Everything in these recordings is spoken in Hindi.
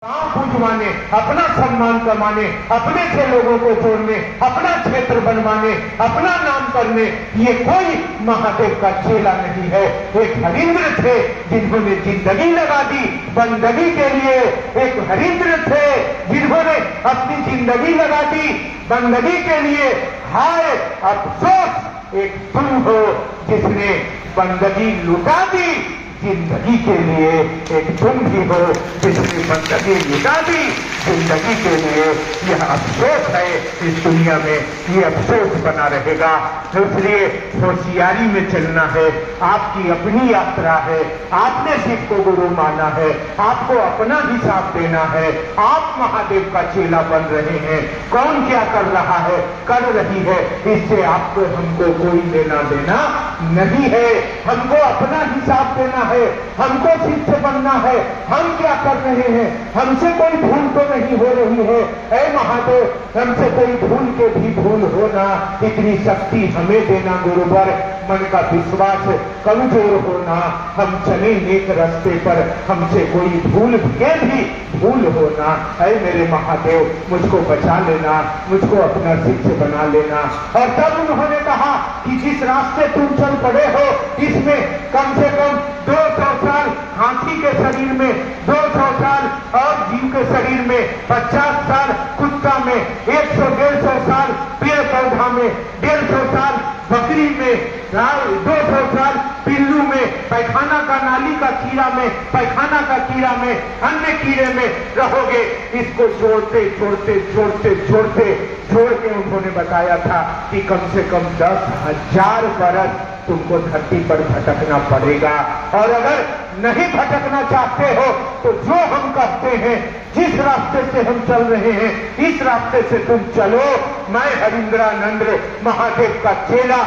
पूजवाने, अपना सम्मान कमाने, अपने से लोगों को जोड़ने, अपना क्षेत्र बनवाने, अपना नाम करने, ये कोई महादेव का चेला नहीं है। एक हरिंद्र थे जिन्होंने जिंदगी लगा दी बंदगी के लिए। एक हरिंद्र थे जिन्होंने अपनी जिंदगी लगा दी बंदगी के लिए। हाय अफसोस एक तुम हो जिसने बंदगी लुटा दी जिंदगी के लिए। एक तुम भी हो जिसने बंदगी लुटा दी जिंदगी के लिए। यह अफसोस है इस दुनिया में, ये अफसोस बना रहेगा। तो इसलिए होशियारी में चलना है। आपकी अपनी यात्रा है, आपने शिव को गुरु माना है, आपको अपना हिसाब देना है। आप महादेव का चेला बन रहे हैं, कौन क्या कर रहा है, कर रही है, इससे आपको हमको कोई लेना देना नहीं है। हमको अपना हिसाब देना है, हमको शिव से बनना है। हम क्या कर रहे हैं, हमसे कोई भूल तो नहीं हो रही है। ऐ महादेव, हमसे कोई भूल के भी भूल होना, इतनी शक्ति हमें देना गुरुवर। मन का विश्वास कमजोर होना, हम चले नेक रास्ते पर, हमसे कोई भूल के भी भूल होना। ऐ मेरे महादेव, मुझको बचा लेना, मुझको अपना शिष्य बना लेना। और तब उन्होंने कहा कि जिस रास्ते तुम चल पड़े हो, इसमें कम से कम 200 साल हाथी के शरीर में, 200 साल और जीव के शरीर में, 50 साल कुत्ता में, 100-150 साल पेड़ पौधा में, 150 साल बकरी में, 200 साल पिल्लू में, पैखाना का नाली का कीड़ा में, पैखाना का कीड़ा में, अन्य कीड़े में रहोगे। इसको जोड़ते जोड़ते जोड़ते जोड़ते जोड़ के उन्होंने बताया था कि कम से कम 10,000 बरस तुमको धरती पर भटकना पड़ेगा। और अगर नहीं भटकना चाहते हो तो जो हम कहते हैं, जिस रास्ते से हम चल रहे हैं, इस रास्ते से तुम चलो। मैं हरिंद्रानंद महादेव का चेला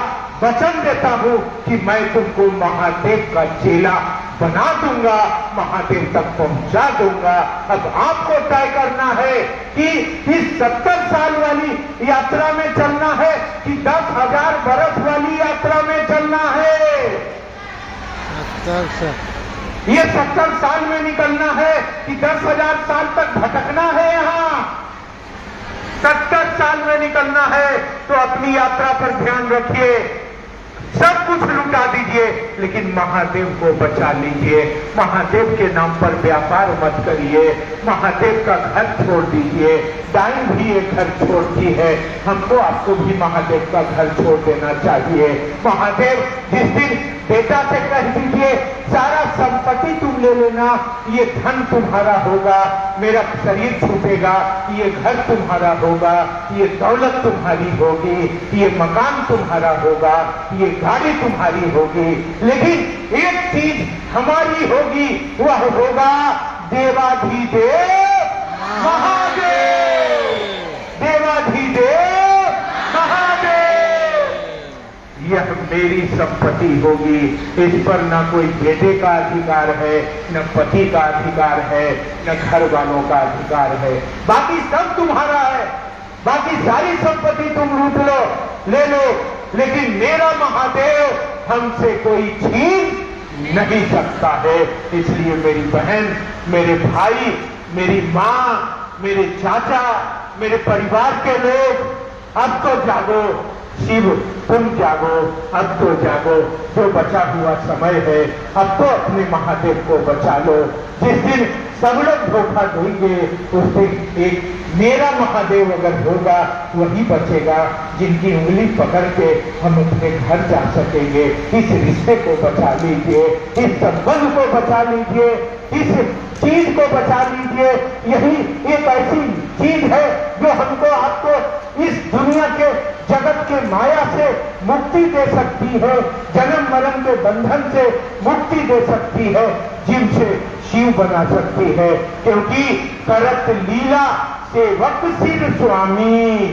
वचन देता हूं कि मैं तुमको महादेव का चेला बना दूंगा, महादेव तक पहुंचा दूंगा। अब आपको तय करना है कि इस 70 साल वाली यात्रा में चलना है कि 10,000 बरस वाली यात्रा में चलना है। 70 साल में निकलना है कि 10,000 साल तक भटकना है। यहाँ 70 साल में निकलना है तो अपनी यात्रा पर ध्यान रखिए। सब कुछ लुटा दीजिए लेकिन महादेव को बचा लीजिए। महादेव के नाम पर व्यापार मत करिए। महादेव का घर छोड़ दीजिए। डाइन भी एक घर छोड़ती है, हमको आपको भी महादेव का घर छोड़ देना चाहिए। महादेव जिस दिन बेटा से कह दीजिए सारा संपत्ति तुम ले लेना, ये धन तुम्हारा होगा, मेरा शरीर छूटेगा, ये घर तुम्हारा होगा, ये दौलत तुम्हारी होगी, ये मकान तुम्हारा होगा, ये गाड़ी तुम्हारी होगी, लेकिन एक चीज हमारी होगी, वह होगा देवाधिदेव महादेव। देवाधिदेव महादेव, यह मेरी संपत्ति होगी। इस पर न कोई बेटे का अधिकार है, न पति का अधिकार है, न घर वालों का अधिकार है। बाकी सब तुम्हारा है, बाकी सारी संपत्ति तुम लूट लो, ले लो, लेकिन मेरा महादेव हमसे कोई छीन नहीं सकता है। इसलिए मेरी बहन, मेरे भाई, मेरी माँ, मेरे चाचा, मेरे परिवार के लोग, अब तो जागो। शिव तुम जागो, अब तो जागो। जो बचा हुआ समय है अब तो अपने महादेव को बचा लो। जिस दिन सब लोग धोखा देंगे उस दिन एक मेरा महादेव अगर होगा वही बचेगा, जिनकी उंगली पकड़ के हम अपने घर जा सकेंगे। इस रिश्ते को बचा लीजिए, इस संबंध को बचा लीजिए, इस चीज को बचा लीजिए। यही एक ऐसी चीज है जो हमको आपको इस दुनिया के जगत के माया से मुक्ति दे सकती है, जन्म मरण के बंधन से मुक्ति दे सकती है, जिनसे शिव बना सकती है। क्योंकि करत लीला सेवक सिर स्वामी।